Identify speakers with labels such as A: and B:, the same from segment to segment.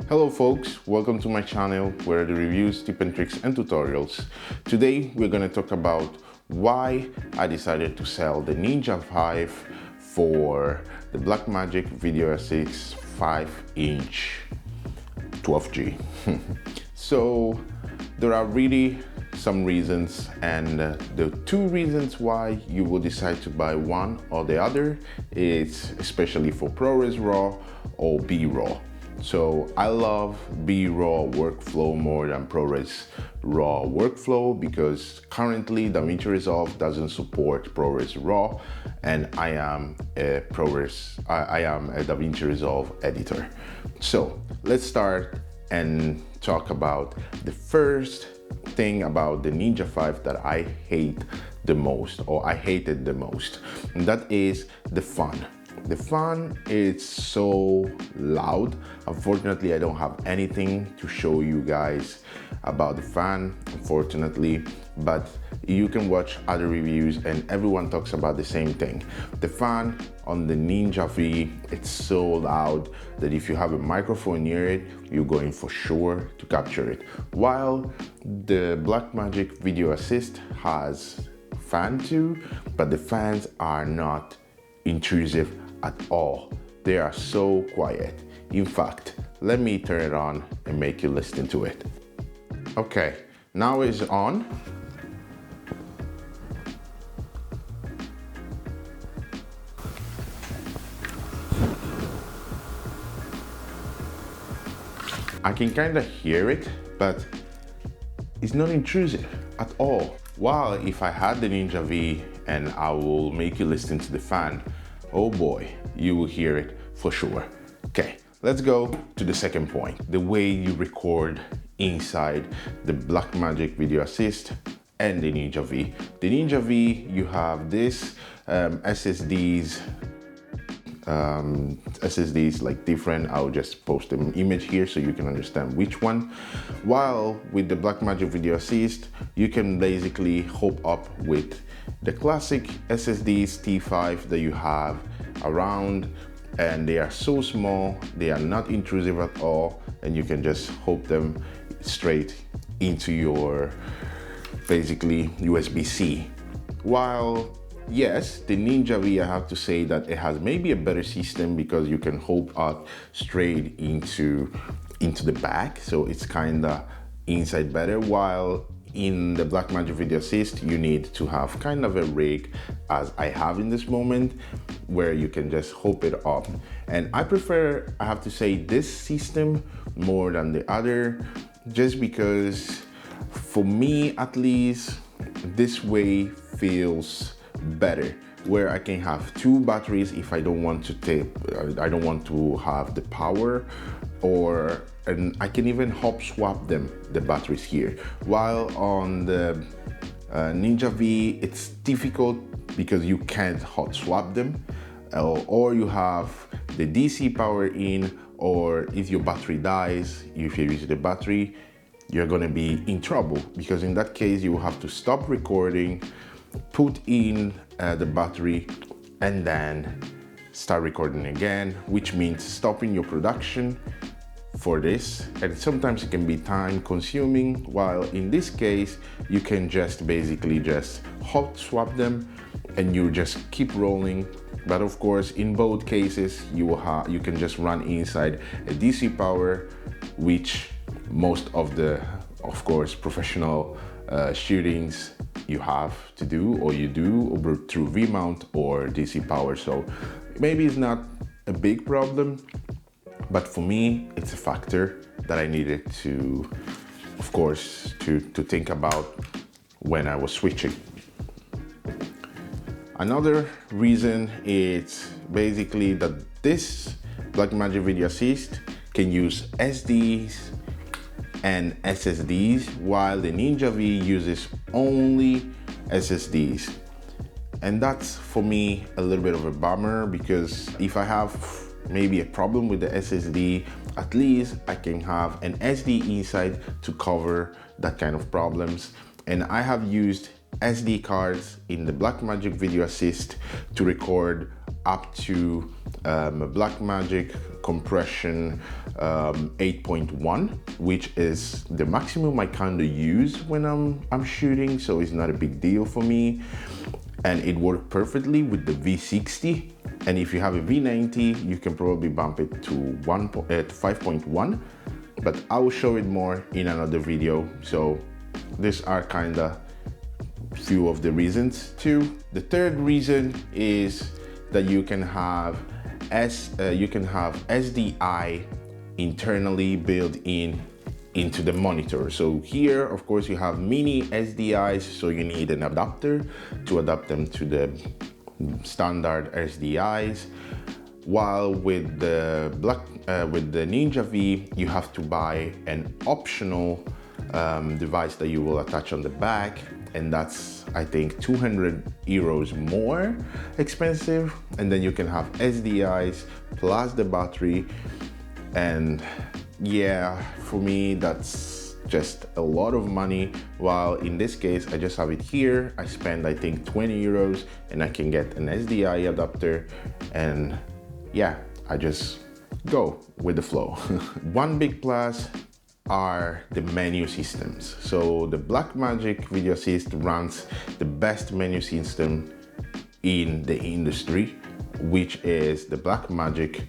A: Hello folks, welcome to my channel where the reviews, tips and tricks and tutorials. Today we're going to talk about why I decided to sell the Ninja 5 for the Blackmagic Video Assist 5-inch 12G. So there are really some reasons, and the two reasons why you will decide to buy one or the other is especially for ProRes RAW or B-RAW. So I love B-RAW workflow more than ProRes RAW workflow because currently DaVinci Resolve doesn't support ProRes RAW, and I am a DaVinci Resolve editor. So let's start and talk about the first thing about the Ninja 5 that I hate the most, or I hated the most, and that is the fan. The fan is so loud. Unfortunately, I don't have anything to show you guys about the fan, unfortunately, but you can watch other reviews and everyone talks about the same thing. The fan on the Ninja V, it's so loud that if you have a microphone near it, you're going for sure to capture it. While the Blackmagic Video Assist has fan too, but the fans are not intrusive at all. They are so quiet. In fact, let me turn it on and make you listen to it. Okay, now it's on. I can kind of hear it, but it's not intrusive at all. While if I had the Ninja V and I will make you listen to the fan, oh boy, you will hear it for sure. Okay, let's go to the second point. The way you record inside the Blackmagic Video Assist and the Ninja V. The Ninja V, you have this SSDs like different. I'll just post an image here so you can understand which one. While with the Blackmagic Video Assist, you can basically hook up with the classic SSDs T5 that you have around, and they are so small, they are not intrusive at all, and you can just hook them straight into your basically USB-C. While yes, the Ninja V, I have to say that it has maybe a better system because you can hook up straight into the back, so it's kinda inside better. While in the Blackmagic Video Assist, you need to have kind of a rig, as I have in this moment, where you can just hook it up. And I prefer, I have to say, this system more than the other, just because for me at least, this way feels better, where I can have two batteries if I don't want to have the power, and I can even hop swap the batteries here. While on the Ninja V, it's difficult because you can't hot swap them, or you have the DC power in, or if your battery dies, if you use the battery, you're gonna be in trouble, because in that case you will have to stop recording, put in the battery, and then start recording again, which means stopping your production for this, and sometimes it can be time consuming. While in this case you can just basically just hot swap them and you just keep rolling. But of course in both cases you can just run inside a DC power, which most of the, of course, professional shootings you have to do, or you do through V-mount or DC power. So maybe it's not a big problem, but for me it's a factor that I needed to, of course, to think about when I was switching. Another reason is basically that this Blackmagic Video Assist can use SDs and SSDs, while the Ninja V uses only SSDs. And that's for me a little bit of a bummer, because if I have maybe a problem with the SSD, at least I can have an SD inside to cover that kind of problems. And I have used SD cards in the Blackmagic Video Assist to record up to a Blackmagic compression 8.1, which is the maximum I kind of use when I'm shooting, so it's not a big deal for me. And it worked perfectly with the V60. And if you have a V90, you can probably bump it to 5.1, but I will show it more in another video. So these are kind of few of the reasons too. The third reason is that you can have SDI internally built into the monitor. So here, of course, you have mini SDIs, so you need an adapter to adapt them to the standard SDIs. While with the Ninja V, you have to buy an optional device that you will attach on the back, and that's, I think, 200 euros more expensive. And then you can have SDIs plus the battery. And yeah, for me, that's just a lot of money. While in this case, I just have it here. I spend, I think, 20 euros and I can get an SDI adapter. And yeah, I just go with the flow. One big plus are the menu systems. So the Blackmagic Video Assist runs the best menu system in the industry, which is the Blackmagic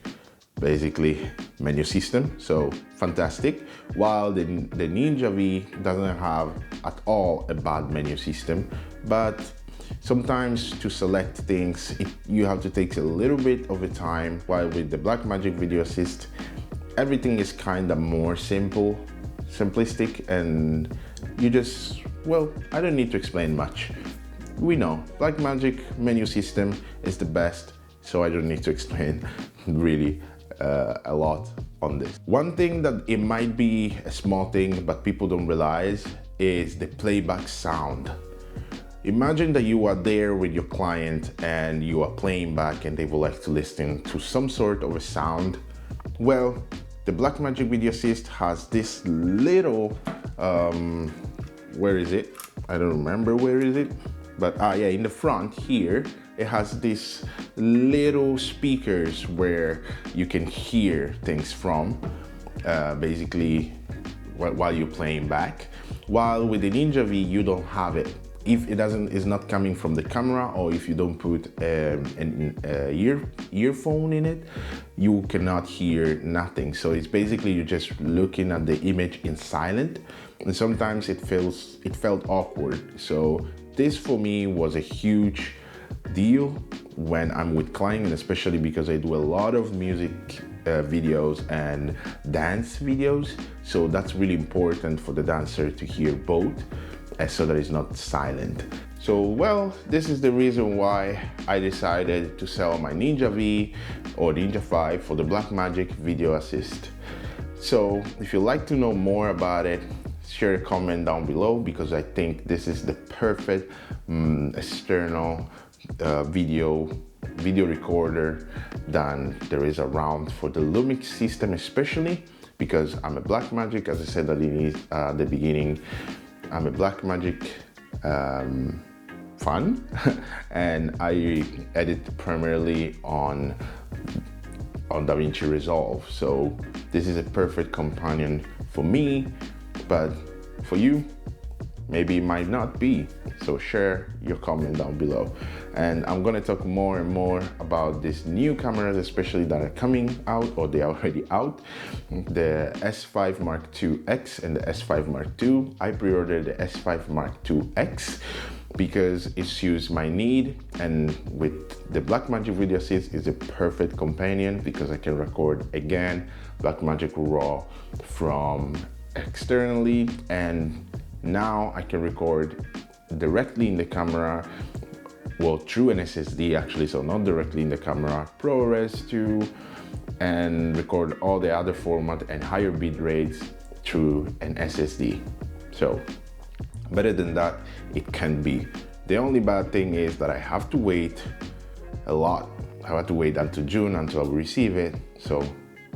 A: basically menu system. So fantastic. While the Ninja V doesn't have at all a bad menu system, but sometimes to select things, you have to take a little bit of a time. While with the Blackmagic Video Assist, everything is kind of more simplistic, and you just, well, I don't need to explain much. We know Blackmagic menu system is the best, so I don't need to explain really a lot on this. One thing that it might be a small thing, but people don't realize, is the playback sound. Imagine that you are there with your client and you are playing back and they would like to listen to some sort of a sound. Well, the Blackmagic Video Assist has this little, where is it? I don't remember where is it, but yeah, in the front here, it has these little speakers where you can hear things from, basically while you're playing back. While with the Ninja V, you don't have it. If it's not coming from the camera, or if you don't put an earphone in it, you cannot hear nothing. So it's basically you're just looking at the image in silent, and sometimes it felt awkward. So this for me was a huge deal when I'm with clients, and especially because I do a lot of music videos and dance videos. So that's really important for the dancer to hear both, so that it's not silent. So, well, this is the reason why I decided to sell my Ninja V or Ninja 5 for the Blackmagic Video Assist. So if you'd like to know more about it, share a comment down below, because I think this is the perfect external video recorder that there is around for the Lumix system, especially because I'm a Blackmagic, as I said at the beginning, I'm a Blackmagic fan, and I edit primarily on DaVinci Resolve. So this is a perfect companion for me, but for you, maybe it might not be. So share your comment down below. And I'm gonna talk more and more about these new cameras, especially that are coming out, or they are already out. The S5 Mark II X and the S5 Mark II. I pre-ordered the S5 Mark II X because it suits my need, and with the Blackmagic Video Assist is a perfect companion because I can record again Blackmagic RAW from externally, and now I can record directly in the camera, well, through an SSD actually, so not directly in the camera, ProRes 2, and record all the other format and higher bit rates through an SSD. So better than that it can be. The only bad thing is that I have to wait a lot. I have to wait until June until I receive it. So,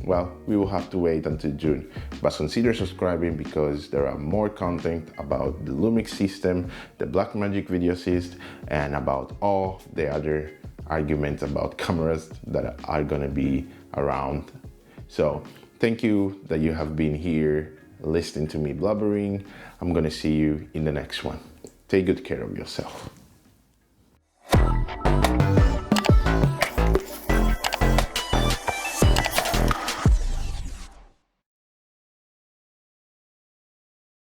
A: well, we will have to wait until June, but consider subscribing because there are more content about the Lumix system, the Blackmagic Video Assist, and about all the other arguments about cameras that are gonna be around. So thank you that you have been here listening to me blubbering. I'm gonna see you in the next one. Take good care of yourself.